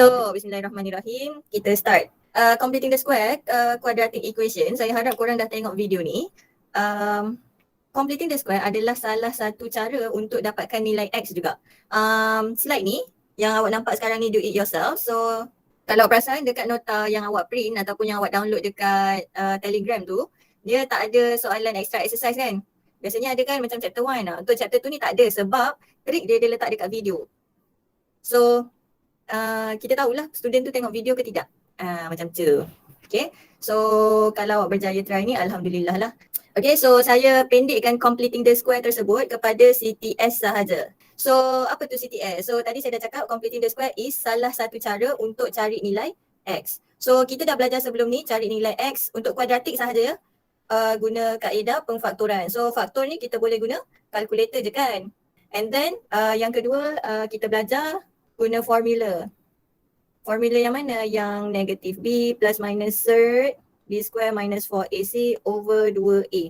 So bismillahirrahmanirrahim. Kita start. Completing the square quadratic equation. Saya harap korang dah tengok video ni. Completing the square adalah salah satu cara untuk dapatkan nilai X juga. Slide ni yang awak nampak sekarang ni, do it yourself. So kalau perasan dekat nota yang awak print ataupun yang awak download dekat Telegram tu, dia tak ada soalan extra exercise kan. Biasanya ada kan macam chapter 1 lah. Untuk chapter 2 ni tak ada sebab trik dia letak dekat video. So kita tahulah student tu tengok video ke tidak. Macam tu. Okay. So kalau awak berjaya try ni, alhamdulillah lah. Okay, so saya pendekkan completing the square tersebut kepada CTS sahaja. So apa tu CTS? So tadi saya dah cakap completing the square is salah satu cara untuk cari nilai X. So kita dah belajar sebelum ni cari nilai X untuk kuadratik sahaja guna kaedah pengfaktoran. So faktor ni kita boleh guna kalkulator je kan. And then yang kedua kita belajar guna formula. Formula yang mana? Yang negatif B plus minus third B square minus 4AC over 2A.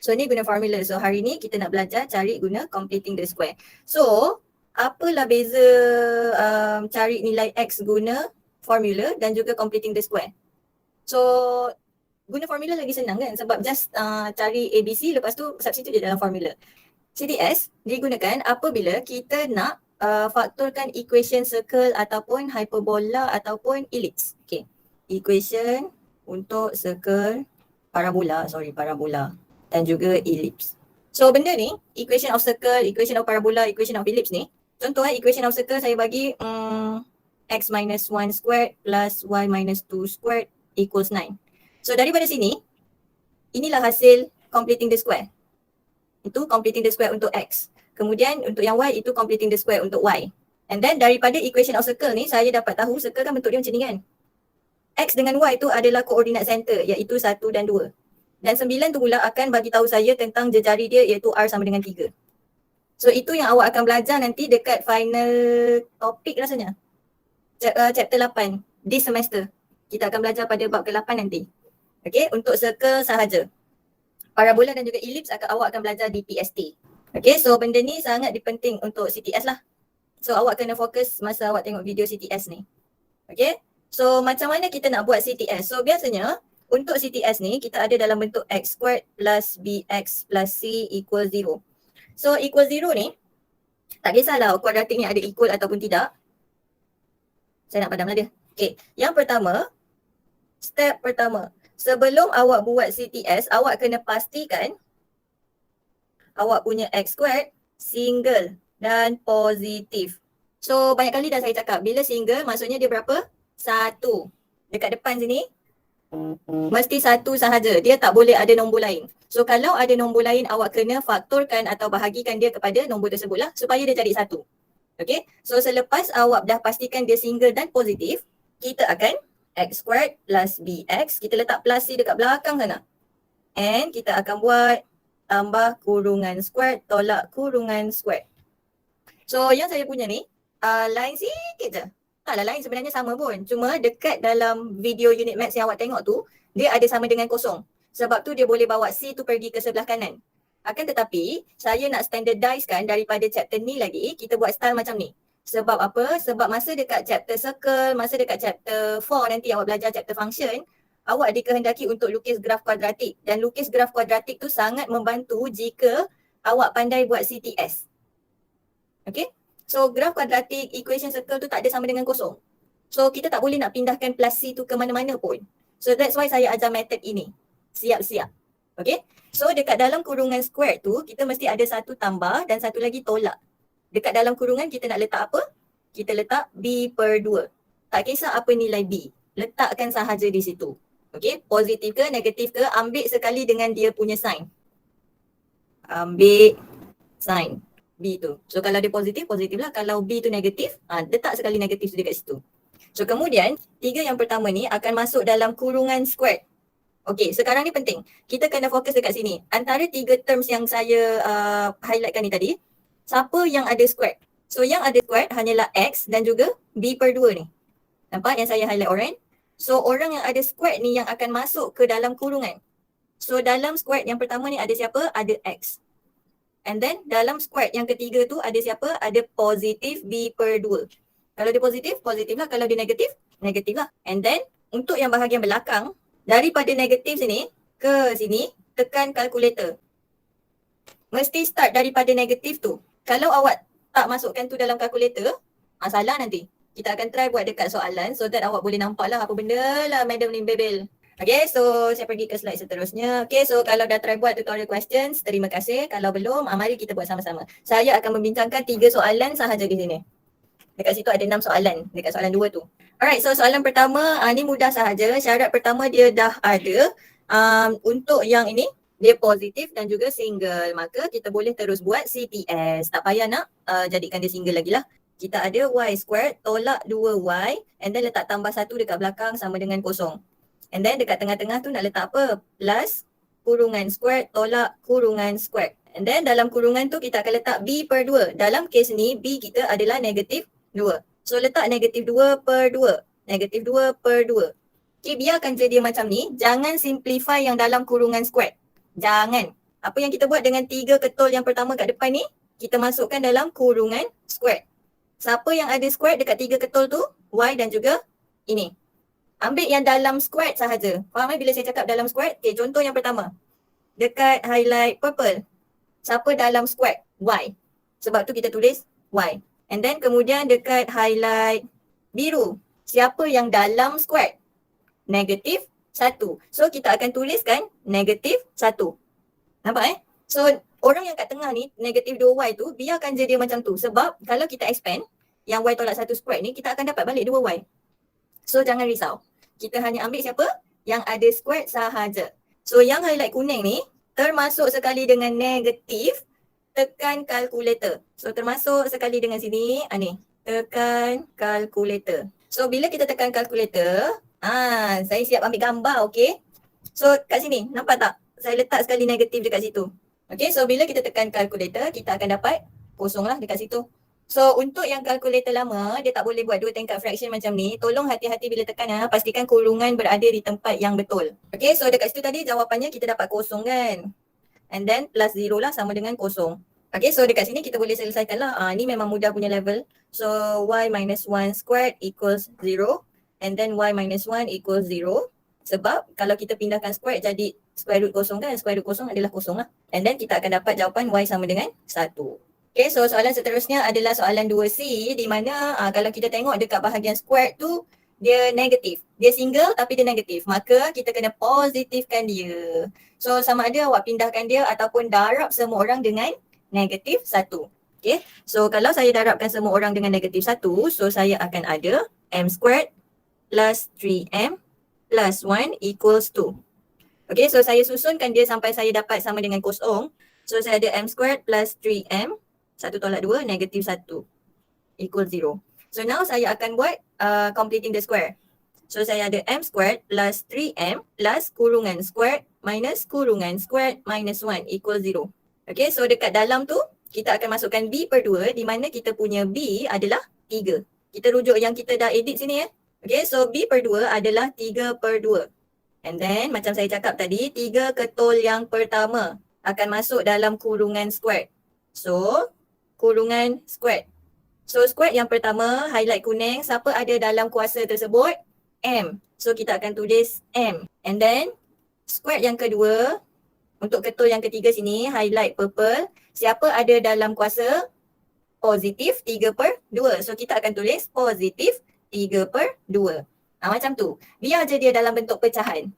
So ni guna formula. So hari ni kita nak belajar cari guna completing the square. So apalah beza cari nilai X guna formula dan juga completing the square? So guna formula lagi senang kan, sebab just cari ABC lepas tu substitute je dalam formula. CTS digunakan apabila kita nak faktorkan equation circle ataupun hyperbola ataupun ellipse. Okay. Equation untuk circle, parabola dan juga ellipse. So benda ni, equation of circle, equation of parabola, equation of ellipse ni, contoh equation of circle saya bagi x minus 1 squared plus y minus 2 squared equals 9. So daripada sini, inilah hasil completing the square. Itu completing the square untuk x. Kemudian untuk yang y itu completing the square untuk y. And then daripada equation of circle ni, saya dapat tahu circle kan bentuk dia macam ni kan. X dengan Y itu adalah koordinat center iaitu 1 dan 2. Dan 9 tu pula akan bagi tahu saya tentang jejari dia iaitu R sama dengan 3. So itu yang awak akan belajar nanti dekat final topik rasanya. Chapter 8 this semester. Kita akan belajar pada bab ke-8 nanti. Okay, untuk circle sahaja. Parabola dan juga ellipse awak akan belajar di PST. Okay, so benda ni sangat penting untuk CTS lah. So awak kena fokus masa awak tengok video CTS ni. Okay. So macam mana kita nak buat CTS? So biasanya untuk CTS ni kita ada dalam bentuk x squared plus bx plus c equal 0. So equal 0 ni tak kisahlah kuadratik ni ada equal ataupun tidak. Saya nak padamlah dia. Okay, yang pertama, step pertama. Sebelum awak buat CTS, awak kena pastikan awak punya x squared single dan positif. So banyak kali dah saya cakap, bila single maksudnya dia berapa? 1. Dekat depan sini mesti 1 sahaja. Dia tak boleh ada nombor lain. So kalau ada nombor lain, awak kena faktorkan atau bahagikan dia kepada nombor tersebut lah supaya dia jadi 1. Okay. So selepas awak dah pastikan dia single dan positif, kita akan x squared plus bx. Kita letak plus c dekat belakang sana. And kita akan buat tambah kurungan squared tolak kurungan squared. So yang saya punya ni lain sikit je. Taklah lain, sebenarnya sama pun. Cuma dekat dalam video unit maths yang awak tengok tu, dia ada sama dengan kosong. Sebab tu dia boleh bawa C tu pergi ke sebelah kanan. Akan tetapi, saya nak standardizekan daripada chapter ni lagi, kita buat style macam ni. Sebab apa? Sebab masa dekat chapter circle, masa dekat chapter 4 nanti awak belajar chapter function, awak dikehendaki untuk lukis graf kuadratik. Dan lukis graf kuadratik tu sangat membantu jika awak pandai buat CTS. Okay? So graf kuadratik, equation circle tu tak ada sama dengan kosong. So kita tak boleh nak pindahkan plus C tu ke mana-mana pun. So that's why saya ajar method ini. Siap-siap. Okay. So dekat dalam kurungan square tu, kita mesti ada satu tambah dan satu lagi tolak. Dekat dalam kurungan kita nak letak apa? Kita letak B per 2. Tak kisah apa nilai B. Letakkan sahaja di situ. Okay. Positif ke, negatif ke, ambil sekali dengan dia punya sign. Ambil sign B tu. So kalau dia positif, positif lah. Kalau B tu negatif, letak sekali negatif tu dekat situ. So kemudian, 3 yang pertama ni akan masuk dalam kurungan squared. Okay, sekarang ni penting. Kita kena fokus dekat sini. Antara 3 terms yang saya highlightkan ni tadi, siapa yang ada squared? So yang ada squared hanyalah X dan juga B per 2 ni. Nampak yang saya highlight orange? So orang yang ada squared ni yang akan masuk ke dalam kurungan. So dalam squared yang pertama ni ada siapa? Ada X. And then dalam squared yang ketiga tu ada siapa? Ada positif B per 2. Kalau dia positif, positif lah. Kalau dia negatif, negatif lah. And then untuk yang bahagian belakang, daripada negatif sini ke sini, tekan kalkulator. Mesti start daripada negatif tu. Kalau awak tak masukkan tu dalam kalkulator, masalah nanti. Kita akan try buat dekat soalan so that awak boleh nampak lah apa benda lah madam ni bebel. Okay, so saya pergi ke slide seterusnya. Okay, so kalau dah try buat tutorial questions, terima kasih. Kalau belum, mari kita buat sama-sama. Saya akan membincangkan 3 soalan sahaja di sini. Dekat situ ada 6 soalan, dekat soalan 2 tu. Alright, so soalan pertama, ni mudah sahaja. Syarat pertama dia dah ada. Untuk yang ini, dia positif dan juga single. Maka kita boleh terus buat CTS. Tak payah nak jadikan dia single lagi lah. Kita ada y squared tolak 2y and then letak tambah 1 dekat belakang sama dengan kosong. And then dekat tengah-tengah tu nak letak apa? Plus kurungan squared tolak kurungan squared. And then dalam kurungan tu kita akan letak b per 2. Dalam kes ni b kita adalah negatif 2. So letak negatif 2 per 2. Negatif 2 per 2. Okay, biarkan je dia macam ni. Jangan simplify yang dalam kurungan squared. Jangan. Apa yang kita buat dengan 3 ketul yang pertama kat depan ni, kita masukkan dalam kurungan squared. Siapa yang ada squared dekat 3 ketul tu? Y dan juga ini. Ambil yang dalam squared sahaja. Faham bila saya cakap dalam squared? Okay, contoh yang pertama. Dekat highlight purple. Siapa dalam squared? Y. Sebab tu kita tulis Y. And then kemudian dekat highlight biru. Siapa yang dalam squared? Negatif 1. So kita akan tuliskan negatif 1. Nampak So orang yang kat tengah ni, negatif 2y tu, biarkan je dia macam tu. Sebab kalau kita expand, yang y tolak 1 squared ni, kita akan dapat balik 2y. So jangan risau. Kita hanya ambil siapa? Yang ada squared sahaja. So yang highlight kuning ni, termasuk sekali dengan negatif, tekan kalkulator. So termasuk sekali dengan sini, ni. Tekan kalkulator. So bila kita tekan kalkulator, saya siap ambil gambar, okay? So kat sini, nampak tak? Saya letak sekali negatif dekat situ. Okay, so bila kita tekan kalkulator, kita akan dapat kosong lah dekat situ. So untuk yang kalkulator lama, dia tak boleh buat 2 tingkat fraction macam ni. Tolong hati-hati bila tekan pastikan kurungan berada di tempat yang betul. Okay, so dekat situ tadi jawapannya kita dapat kosong kan. And then plus 0 lah sama dengan kosong. Okay, so dekat sini kita boleh selesaikan lah. Ni memang mudah punya level. So y minus 1 squared equals 0. And then y minus 1 equals 0. Sebab kalau kita pindahkan squared jadi square root kosong kan. Square root kosong adalah kosong lah. And then kita akan dapat jawapan y sama dengan 1. Okay, so soalan seterusnya adalah soalan 2C di mana kalau kita tengok dekat bahagian squared tu dia negatif. Dia single tapi dia negatif. Maka kita kena positifkan dia. So sama ada awak pindahkan dia ataupun darab semua orang dengan negatif 1. Okay, so kalau saya darabkan semua orang dengan negatif 1, so saya akan ada m squared plus 3m plus 1 equals 2. Okay, so saya susunkan dia sampai saya dapat sama dengan kosong. So saya ada m squared plus 3m 1 tolak 2, negatif 1 equal 0. So now saya akan buat completing the square. So saya ada m squared plus 3m plus kurungan squared minus kurungan squared minus 1 equal 0. Okay, so dekat dalam tu kita akan masukkan b per 2 di mana kita punya b adalah 3. Kita rujuk yang kita dah edit sini Okay, so b per 2 adalah 3 per 2. And then macam saya cakap tadi, 3 ketul yang pertama akan masuk dalam kurungan squared. So kurungan squared. So squared yang pertama, highlight kuning, siapa ada dalam kuasa tersebut? M. So kita akan tulis M. And then squared yang kedua, untuk ketul yang ketiga sini, highlight purple, siapa ada dalam kuasa? Positif 3 per 2. So kita akan tulis positif 3 per 2. Macam tu. Biar je dia dalam bentuk pecahan.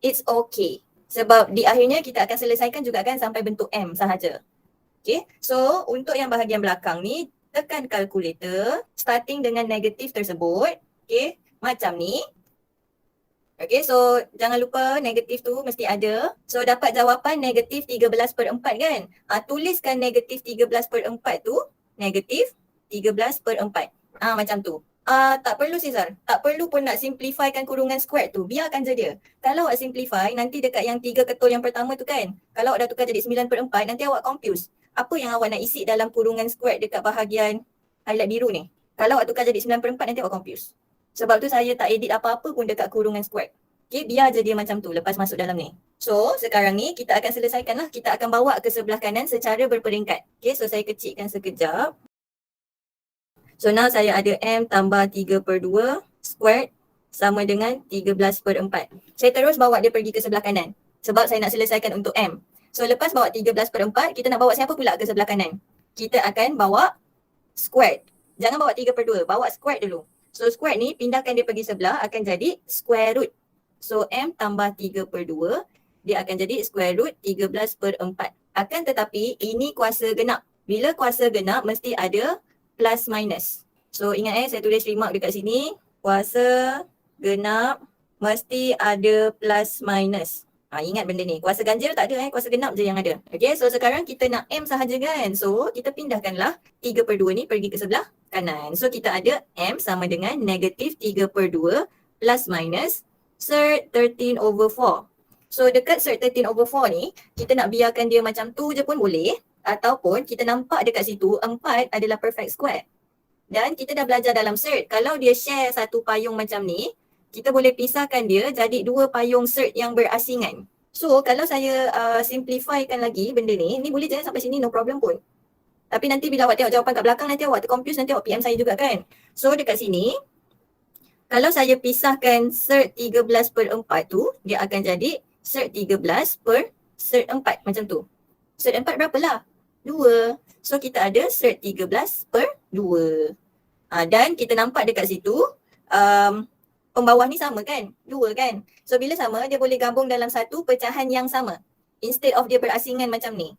It's okay. Sebab di akhirnya kita akan selesaikan juga kan sampai bentuk M sahaja. Okay, so untuk yang bahagian belakang ni, tekan kalkulator starting dengan negatif tersebut. Okay, macam ni. Okay, so jangan lupa negatif tu mesti ada. So dapat jawapan negatif 13 per 4 kan. Tuliskan negatif 13 per 4 tu, negatif 13 per 4. Macam tu. Tak perlu Cesar, tak perlu pun nak simplifykan kurungan squared tu. Biarkan je dia. Kalau awak simplify, nanti dekat yang 3 ketul yang pertama tu kan. Kalau awak dah tukar jadi 9 per 4, nanti awak confuse. Apa yang awak nak isi dalam kurungan squared dekat bahagian highlight biru ni. Kalau awak tukar jadi 9 per 4, nanti awak confuse. Sebab tu saya tak edit apa-apa pun dekat kurungan squared. Okay, biar je dia macam tu lepas masuk dalam ni. So, sekarang ni kita akan selesaikan lah. Kita akan bawa ke sebelah kanan secara berperingkat. Okay, so saya kecilkan sekejap. So now saya ada M tambah 3/2 squared sama dengan 13/4. Saya terus bawa dia pergi ke sebelah kanan sebab saya nak selesaikan untuk M. So lepas bawa 13/4, kita nak bawa siapa pula ke sebelah kanan? Kita akan bawa squared. Jangan bawa 3/2, bawa squared dulu. So squared ni pindahkan dia pergi sebelah akan jadi square root. So M tambah 3/2 dia akan jadi square root 13/4. Akan tetapi ini kuasa genap. Bila kuasa genap mesti ada plus minus. So ingat saya tulis remark dekat sini. Kuasa genap mesti ada plus minus. Ingat benda ni. Kuasa ganjil tak ada kuasa genap je yang ada. Okay, so sekarang kita nak M sahaja kan. So kita pindahkanlah 3/2 ni pergi ke sebelah kanan. So kita ada M sama dengan negatif 3/2 plus minus cert 13/4. So dekat cert 13/4 ni, kita nak biarkan dia macam tu je pun boleh. Ataupun kita nampak dekat situ 4 adalah perfect square. Dan kita dah belajar dalam cert, kalau dia share satu payung macam ni, kita boleh pisahkan dia jadi dua payung cert yang berasingan. So kalau saya simplifykan lagi benda ni boleh je sampai sini no problem pun. Tapi nanti bila awak tengok jawapan kat belakang nanti awak terconfuse, nanti awak PM saya juga kan. So dekat sini, kalau saya pisahkan cert 13/4 tu, dia akan jadi cert 13 per cert 4 macam tu. Cert 4 berapa lah? 2. So kita ada cert 13/2. Dan kita nampak dekat situ, pembawah ni sama kan? 2 kan? So bila sama, dia boleh gabung dalam satu pecahan yang sama. Instead of dia berasingan macam ni.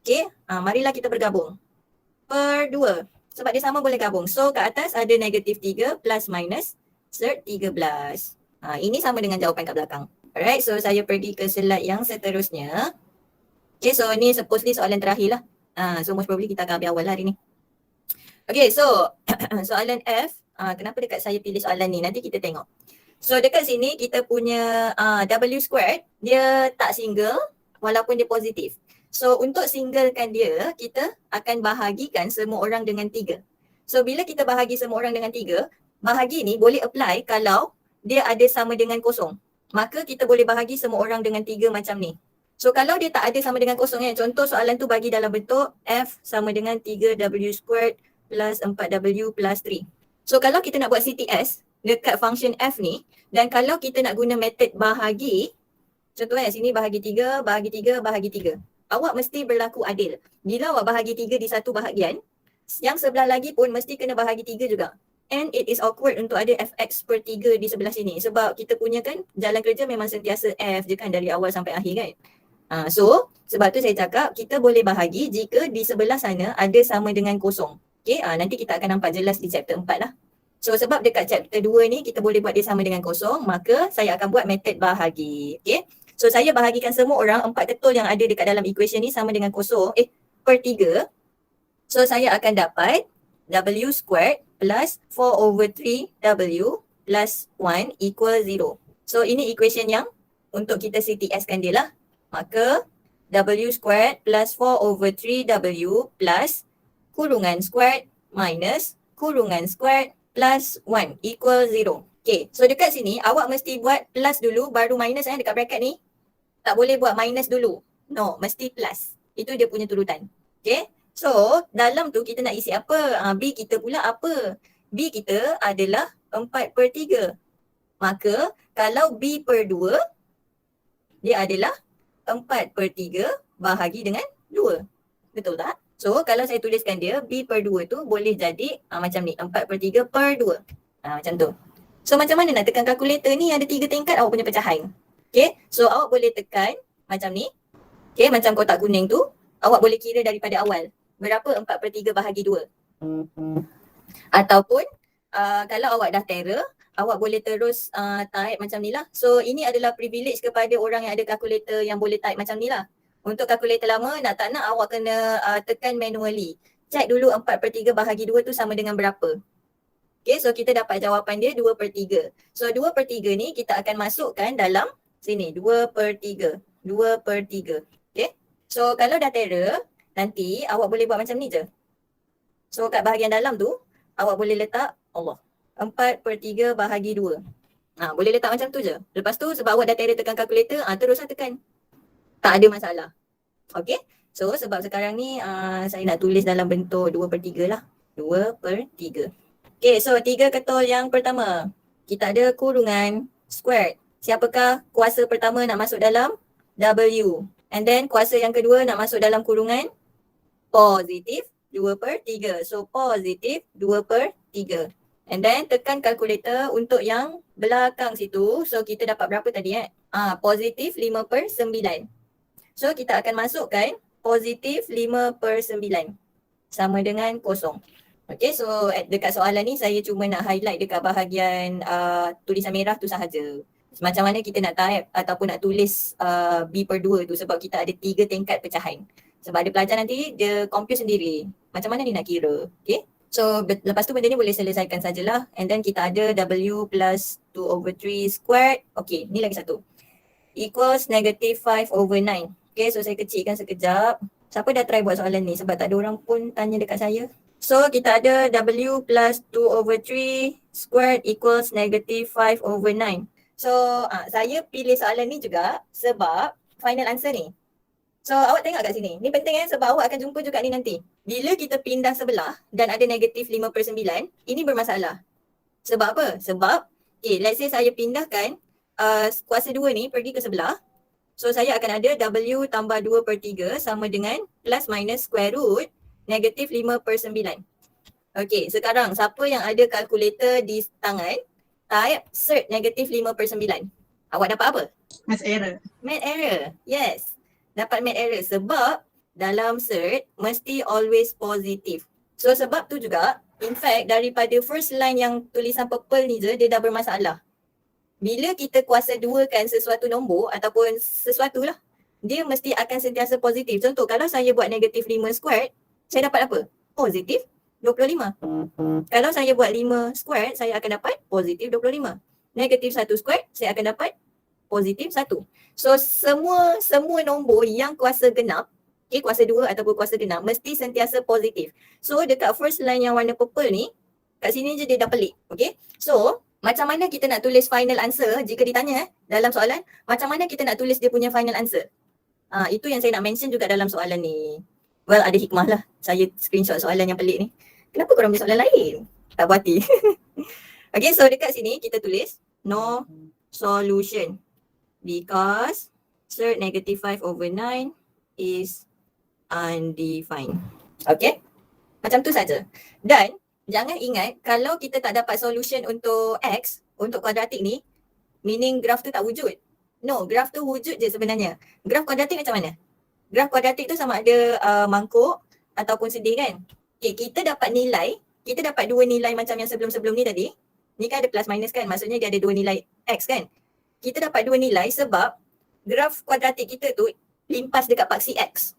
Okay, marilah kita bergabung. Per 2. Sebab dia sama boleh gabung. So kat atas ada negatif 3 plus minus cert 13. Ini sama dengan jawapan kat belakang. Alright, so saya pergi ke slide yang seterusnya. Okay, so ni supposedly soalan terakhir lah. So most probably kita akan ambil awal lah hari ni. Okay, so soalan F. Kenapa dekat saya pilih soalan ni? Nanti kita tengok. So dekat sini kita punya W squared, dia tak single walaupun dia positif. So untuk singlekan dia, kita akan bahagikan semua orang dengan 3. So bila kita bahagi semua orang dengan 3, bahagi ni boleh apply kalau dia ada sama dengan kosong. Maka kita boleh bahagi semua orang dengan 3 macam ni. So kalau dia tak ada sama dengan kosong contoh soalan tu bagi dalam bentuk F sama dengan 3W squared plus 4W plus 3. So kalau kita nak buat CTS dekat function F ni, dan kalau kita nak guna method bahagi, contoh sini bahagi 3, bahagi 3, bahagi 3. Awak mesti berlaku adil. Bila awak bahagi 3 di satu bahagian, yang sebelah lagi pun mesti kena bahagi 3 juga. And it is awkward untuk ada fx per 3 di sebelah sini. Sebab kita punya kan jalan kerja memang sentiasa f je kan dari awal sampai akhir kan. So sebab tu saya cakap kita boleh bahagi jika di sebelah sana ada sama dengan kosong. Okay, nanti kita akan nampak jelas di chapter 4 lah. So sebab dekat chapter 2 ni kita boleh buat dia sama dengan kosong, maka saya akan buat method bahagi. Okay, so saya bahagikan semua orang 4 ketul yang ada dekat dalam equation ni sama dengan kosong, per 3. So saya akan dapat W squared plus 4/3W plus 1 equal 0. So ini equation yang untuk kita CTS-kan dia lah. Maka W squared plus 4/3W plus kurungan squared minus kurungan squared plus 1 equal 0. Okay, so dekat sini awak mesti buat plus dulu baru minus dekat bracket ni. Tak boleh buat minus dulu. No, mesti plus. Itu dia punya turutan. Okay, so dalam tu kita nak isi apa? B kita pula apa? B kita adalah 4/3. Maka kalau B per 2, dia adalah 4/3 bahagi dengan 2. Betul tak? So kalau saya tuliskan dia, B per 2 tu boleh jadi macam ni, 4/3 per 2. Macam tu. So macam mana nak tekan kalkulator ni ada 3 tingkat awak punya pecahan. Okay, so awak boleh tekan macam ni. Okay, macam kotak kuning tu, awak boleh kira daripada awal. Berapa 4/3 bahagi 2. Ataupun kalau awak dah terror, awak boleh terus type macam ni lah. So ini adalah privilege kepada orang yang ada kalkulator yang boleh type macam ni lah. Untuk kalkulator lama, nak tak nak awak kena tekan manually. Check dulu 4/3 bahagi 2 tu sama dengan berapa. Okay, so kita dapat jawapan dia 2/3. So 2/3 ni kita akan masukkan dalam sini, 2/3. 2/3. Okay, so kalau dah terror, nanti awak boleh buat macam ni je. So kat bahagian dalam tu, awak boleh letak Allah 4/3 bahagi 2. Boleh letak macam tu je. Lepas tu sebab awak dah terror tekan kalkulator, teruslah tekan. Tak ada masalah. Okay, so sebab sekarang ni saya nak tulis dalam bentuk 2/3 lah. 2/3. Okay, so 3 ketul yang pertama. Kita ada kurungan squared. Siapakah kuasa pertama nak masuk dalam? W. And then kuasa yang kedua nak masuk dalam kurungan positif 2/3. So positif 2/3. And then tekan kalkulator untuk yang belakang situ. So kita dapat berapa tadi positif 5/9. So kita akan masukkan positif 5/9 sama dengan kosong. Okay, so dekat soalan ni saya cuma nak highlight dekat bahagian tulisan merah tu sahaja. Macam mana kita nak type ataupun nak tulis B/2 tu sebab kita ada 3 tingkat pecahan. Sebab ada pelajar nanti dia compute sendiri. Macam mana dia nak kira. Okay. So lepas tu benda ni boleh selesaikan sajalah. And then kita ada W plus 2/3 squared. Okay, ni lagi satu. Equals negative 5/9. Okay, so saya kecilkan sekejap. Siapa dah try buat soalan ni sebab tak ada orang pun tanya dekat saya. So kita ada W plus 2/3 squared equals negative 5/9. So saya pilih soalan ni juga sebab final answer ni. So awak tengok kat sini. Ni penting sebab awak akan jumpa juga ni nanti. Bila kita pindah sebelah dan ada negatif 5/9, ini bermasalah. Sebab apa? Sebab, okay, let's say saya pindahkan kuasa 2 ni pergi ke sebelah. So saya akan ada W tambah 2/3 sama dengan plus minus square root negatif 5/9. Okay, sekarang siapa yang ada kalkulator di tangan, type cert negatif 5/9. Awak dapat apa? Math error. Math error, yes. Dapat math error sebab dalam cert mesti always positif. So sebab tu juga, in fact daripada first line yang tulisan purple ni je, dia dah bermasalah. Bila kita kuasa 2kan sesuatu nombor ataupun sesuatu lah, dia mesti akan sentiasa positif. Contoh kalau saya buat negatif 5 squared, saya dapat apa? Positif 25. Kalau saya buat 5 squared, saya akan dapat positif 25. Negatif 1 squared, saya akan dapat positif 1. So semua nombor yang kuasa genap, okay, kuasa 2 ataupun kuasa genap mesti sentiasa positif. So dekat first line yang warna purple ni, kat sini je dia dah pelik. Okay, so macam mana kita nak tulis final answer jika ditanya dalam soalan, macam mana kita nak tulis dia punya final answer? Itu yang saya nak mention juga dalam soalan ni. Well, ada hikmah lah saya screenshot soalan yang pelik ni. Kenapa korang punya soalan lain? Tak puas hati. Okay, so dekat sini kita tulis no solution because cert negative 5/9 is undefined. Okay, macam tu saja. Dan jangan ingat kalau kita tak dapat solution untuk X, untuk kuadratik ni, meaning graf tu tak wujud. No, graf tu wujud je sebenarnya. Graf kuadratik macam mana? Graf kuadratik tu sama ada mangkuk ataupun sedih kan. Okay, kita dapat dua nilai macam yang sebelum-sebelum ni tadi. Ni kan ada plus minus kan, maksudnya dia ada dua nilai X kan. Kita dapat dua nilai sebab graf kuadratik kita tu limpas dekat paksi X.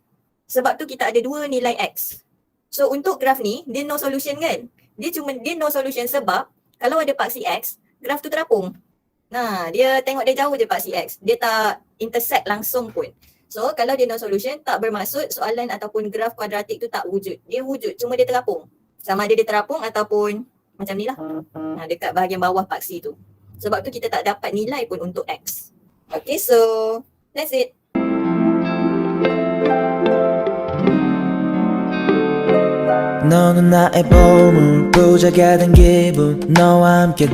Sebab tu kita ada dua nilai X. So untuk graf ni, dia no solution kan. Dia no solution sebab kalau ada paksi X, graf tu terapung. Nah, dia tengok dia jauh je paksi X. Dia tak intersect langsung pun. So kalau dia no solution, tak bermaksud soalan ataupun graf kuadratik tu tak wujud. Dia wujud, cuma dia terapung. Sama ada dia terapung ataupun macam ni lah. Dekat bahagian bawah paksi tu. Sebab tu kita tak dapat nilai pun untuk X. Okay, so that's it. 너는 나의 보물 부자가 된 기분 너와 함께